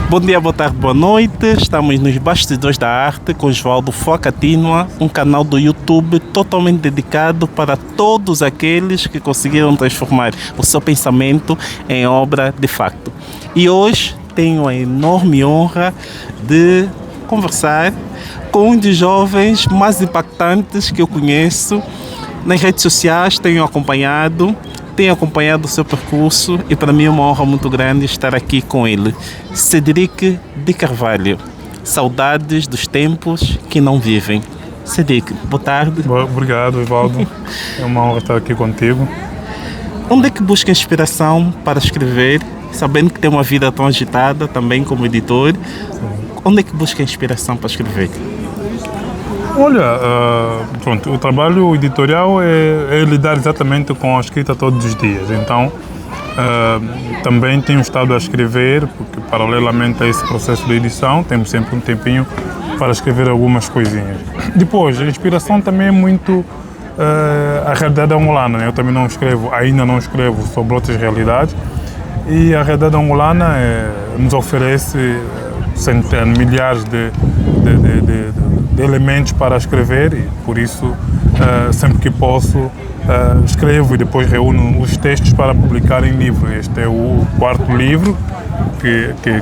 Bom dia, boa tarde, boa noite. Estamos nos Bastidores da Arte com Jovaldo Focatinua, um canal do YouTube totalmente dedicado para todos aqueles que conseguiram transformar o seu pensamento em obra de facto. E hoje tenho a enorme honra de conversar com um dos jovens mais impactantes que eu conheço. Nas redes sociais tenho acompanhado o seu percurso e para mim é uma honra muito grande estar aqui com ele. Cedric de Carvalho. Saudades dos tempos que não vivem. Cedric, boa tarde. Obrigado, Evaldo. É uma honra estar aqui contigo. Onde é que busca inspiração para escrever, sabendo que tem uma vida tão agitada também como editor? Onde é que busca inspiração para escrever? Olha, pronto, o trabalho editorial é lidar exatamente com a escrita todos os dias. Então, também tenho estado a escrever, porque paralelamente a esse processo de edição, temos sempre um tempinho para escrever algumas coisinhas. Depois, a inspiração também é muito a realidade angolana, né? Eu também ainda não escrevo sobre outras realidades, e a realidade angolana nos oferece centenas, milhares de elementos para escrever e, por isso, sempre que posso, escrevo e depois reúno os textos para publicar em livro. Este é o quarto livro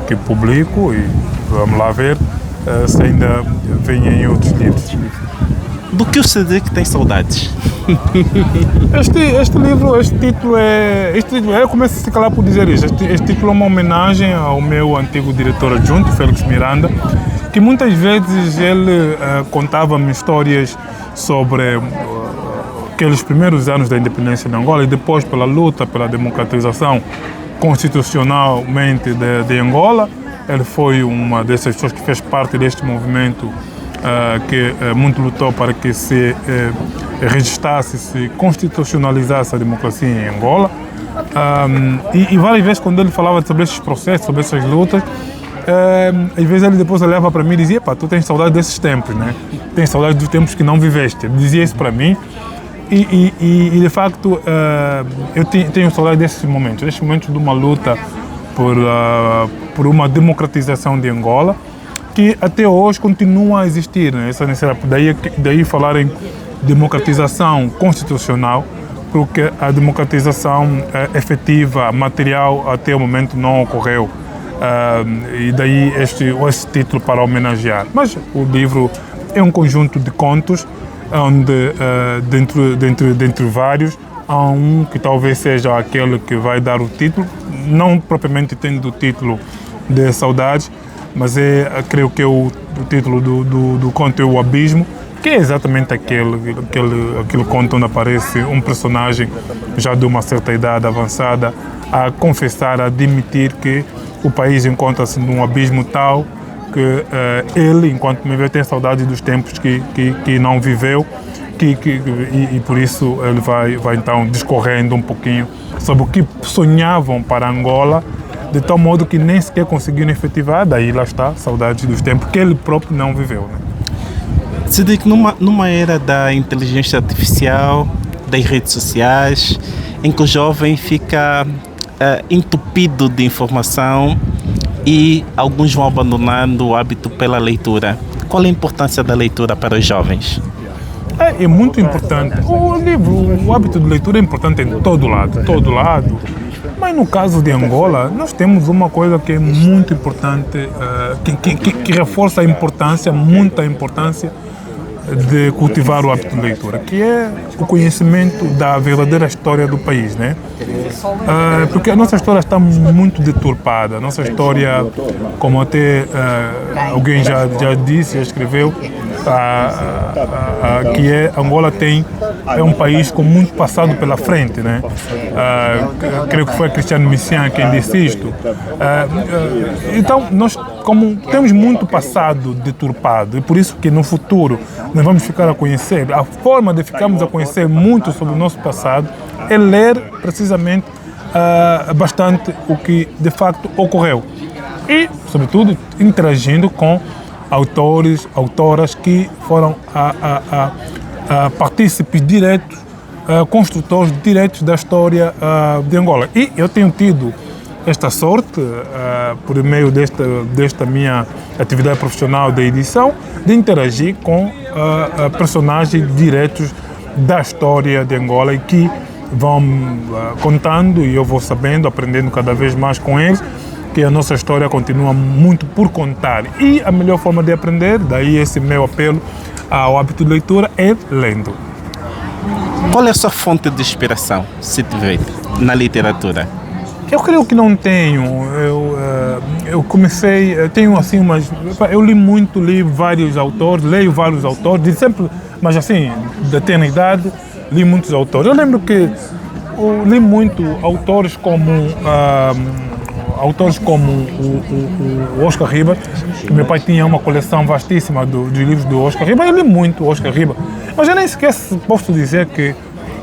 que publico e vamos lá ver se ainda vêm outros livros. Do que o Cedric tem saudades? Este título eu começo a se calar por dizer isso. Este título é uma homenagem ao meu antigo diretor adjunto, Félix Miranda, que muitas vezes ele contava-me histórias sobre aqueles primeiros anos da independência de Angola e depois pela luta pela democratização constitucionalmente de Angola. Ele foi uma dessas pessoas que fez parte deste movimento que muito lutou para que se registrasse, se constitucionalizasse a democracia em Angola. E várias vezes quando ele falava sobre esses processos, sobre essas lutas, às vezes ele depois olhava para mim e dizia: "Pá, tu tens saudade desses tempos, né? Tens saudade dos tempos que não viveste." Ele dizia isso para mim e de facto eu tenho saudade desses momentos de uma luta por uma democratização de Angola, que até hoje continua a existir, né? Essa necessidade, daí falar em democratização constitucional, porque a democratização efetiva, material, até o momento não ocorreu. E daí esse título para homenagear. Mas o livro é um conjunto de contos, onde dentre vários, há um que talvez seja aquele que vai dar o título, não propriamente tendo o título de Saudades, mas creio que o título do conto é O Abismo, que é exatamente aquele conto onde aparece um personagem já de uma certa idade avançada a confessar, a admitir que o país encontra-se num abismo tal que ele, enquanto me vê, tem saudade dos tempos que não viveu, e por isso ele vai então discorrendo um pouquinho sobre o que sonhavam para Angola, de tal modo que nem sequer conseguiram efetivar. Daí lá está, saudades dos tempos que ele próprio não viveu, né? Cedric, numa era da inteligência artificial, das redes sociais, em que o jovem fica entupido de informação e alguns vão abandonando o hábito pela leitura, qual é a importância da leitura para os jovens? É muito importante. O hábito de leitura é importante em todo lado. Mas no caso de Angola, nós temos uma coisa que é muito importante, que reforça a importância, muita importância de cultivar o hábito de leitura, que é o conhecimento da verdadeira história do país, né? Porque a nossa história está muito deturpada. A nossa história, como até alguém já disse, já escreveu, que Angola é um país com muito passado pela frente, né? Creio que foi Cristiano Messiaen quem disse isto. Então, nós, como temos muito passado deturpado, e por isso que no futuro nós vamos ficar a conhecer, a forma de ficarmos a conhecer muito sobre o nosso passado é ler precisamente bastante o que de facto ocorreu. E, sobretudo, interagindo com autores, autoras que foram partícipes diretos, construtores diretos da história de Angola. E eu tenho tido esta sorte, por meio desta minha atividade profissional de edição, de interagir com personagens diretos da história de Angola e que vão contando e eu vou sabendo, aprendendo cada vez mais com eles, que a nossa história continua muito por contar. E a melhor forma de aprender, daí esse meu apelo ao hábito de leitura, é lendo. Qual é a sua fonte de inspiração, se tiver, na literatura? Eu creio que não tenho. Eu comecei, tenho assim eu li vários autores, leio vários autores, de sempre, mas assim, da eternidade, li muitos autores. Eu lembro que li muito autores como o Oscar Ribas, que meu pai tinha uma coleção vastíssima de livros do Oscar Ribas. Eu li muito o Oscar Ribas, mas eu nem sequer posso dizer que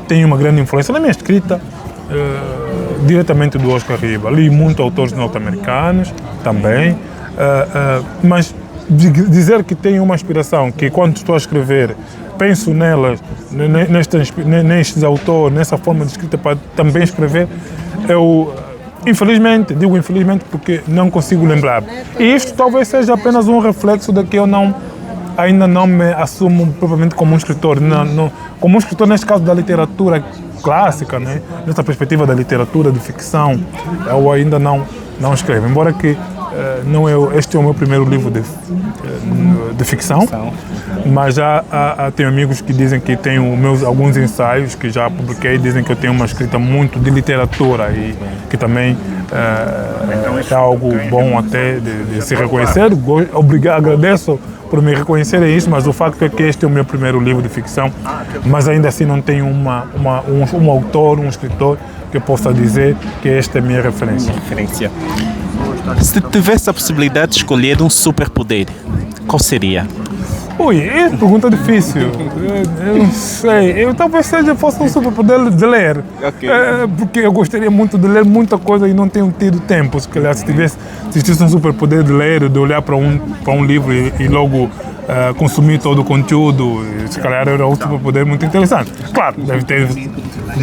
tenho uma grande influência na minha escrita diretamente do Oscar Ribas. Li muito autores norte-americanos também, mas dizer que tenho uma inspiração, que quando estou a escrever penso nelas, nestes autores, nessa forma de escrita para também escrever, eu infelizmente, digo infelizmente porque não consigo lembrar. E isto talvez seja apenas um reflexo de que eu ainda não me assumo propriamente como um escritor. Como um escritor, neste caso, da literatura clássica, né? Nessa perspectiva da literatura de ficção, eu ainda não escrevo. Embora que este é o meu primeiro livro de ficção, mas já tenho amigos que dizem que tenho alguns ensaios que já publiquei, dizem que eu tenho uma escrita muito de literatura e que também é algo bom até de se reconhecer. Agradeço por me reconhecerem isso, mas o facto é que este é o meu primeiro livro de ficção, mas ainda assim não tenho um autor, um escritor que eu possa dizer que esta é a minha referência. Se tivesse a possibilidade de escolher um superpoder, qual seria? É pergunta difícil. Eu não sei. Talvez fosse um superpoder de ler. Okay. Porque eu gostaria muito de ler muita coisa e não tenho tido tempo. Se calhar, se tivesse um superpoder de ler, de olhar para um livro e logo consumir todo o conteúdo, se calhar era um superpoder muito interessante. Claro, deve ter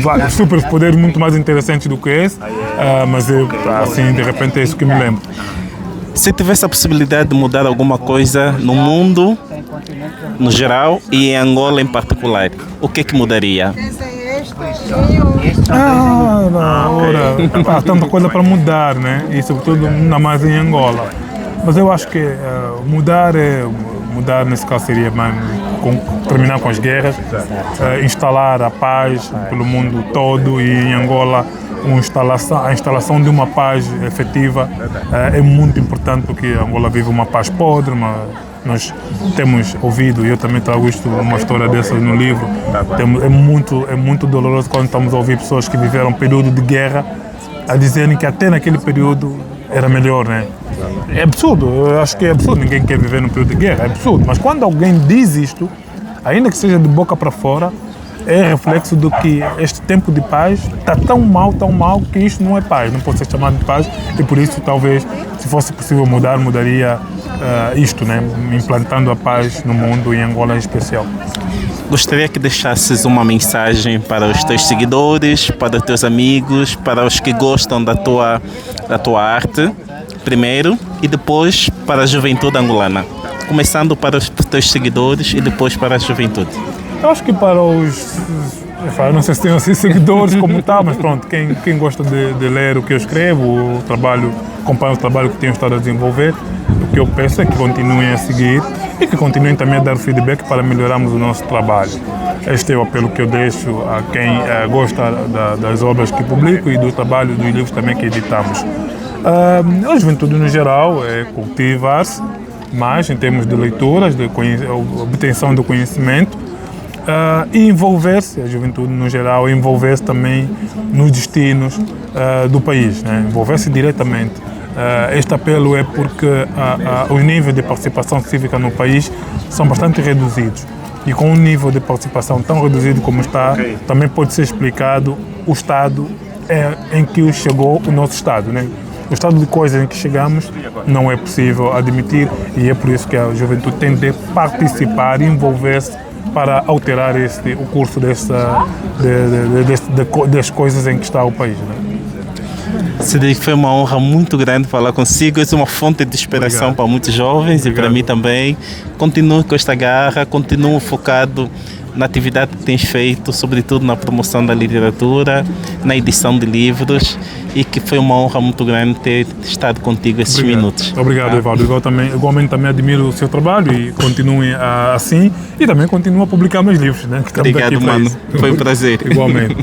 vários superpoderes muito mais interessantes do que esse, mas assim, de repente é isso que me lembro. Se tivesse a possibilidade de mudar alguma coisa no mundo, no geral, e em Angola em particular, o que mudaria? Há tanta coisa para mudar, né? E sobretudo ainda mais em Angola. Mas eu acho que mudar nesse caso seria terminar com as guerras, instalar a paz pelo mundo todo e em Angola a instalação de uma paz efetiva é muito importante porque Angola vive uma paz podre, nós temos ouvido, e eu também trago uma história dessas no livro, é muito doloroso quando estamos a ouvir pessoas que viveram um período de guerra a dizerem que até naquele período era melhor, né? É absurdo, eu acho que é absurdo, ninguém quer viver num período de guerra, é absurdo, mas quando alguém diz isto, ainda que seja de boca para fora, é reflexo do que este tempo de paz está tão mal que isto não é paz, não pode ser chamado de paz e por isso talvez, se fosse possível mudaria isto, né? Implantando a paz no mundo e em Angola em especial. Gostaria que deixasses uma mensagem para os teus seguidores, para os teus amigos, para os que gostam da tua arte, primeiro, e depois para a juventude angolana. Começando para os teus seguidores e depois para a juventude. Eu acho que para os... Eu não sei se tenho assim seguidores como tal, mas pronto, quem gosta de ler o que eu escrevo, acompanha o trabalho que tenho estado a desenvolver, o que eu peço é que continuem a seguir e que continuem também a dar feedback para melhorarmos o nosso trabalho. Este é o apelo que eu deixo a quem gosta das obras que publico e do trabalho dos livros também que editamos. A juventude no geral é cultivar-se mais em termos de leituras, de obtenção do conhecimento, e envolver-se, a juventude no geral, envolver-se também nos destinos do país, né? Envolver-se diretamente. Este apelo é porque os níveis de participação cívica no país são bastante reduzidos. E com um nível de participação tão reduzido como está, também pode ser explicado o estado em que chegou o nosso estado, né? O estado de coisas em que chegamos não é possível admitir e é por isso que a juventude tem de participar, envolver-se para alterar o curso das coisas em que está o país, né? Cedric, foi uma honra muito grande falar consigo. És uma fonte de inspiração Obrigado. para muitos jovens e para Obrigado. mim também. Continue com esta garra, continue focado na atividade que tens feito, sobretudo na promoção da literatura, na edição de livros, e que foi uma honra muito grande ter estado contigo esses minutos. Obrigado, Evaldo. Igualmente também admiro o seu trabalho e continue assim, e também continue a publicar meus livros, né? Que estamos Obrigado, aqui para mano. isso. Foi um prazer. Igualmente.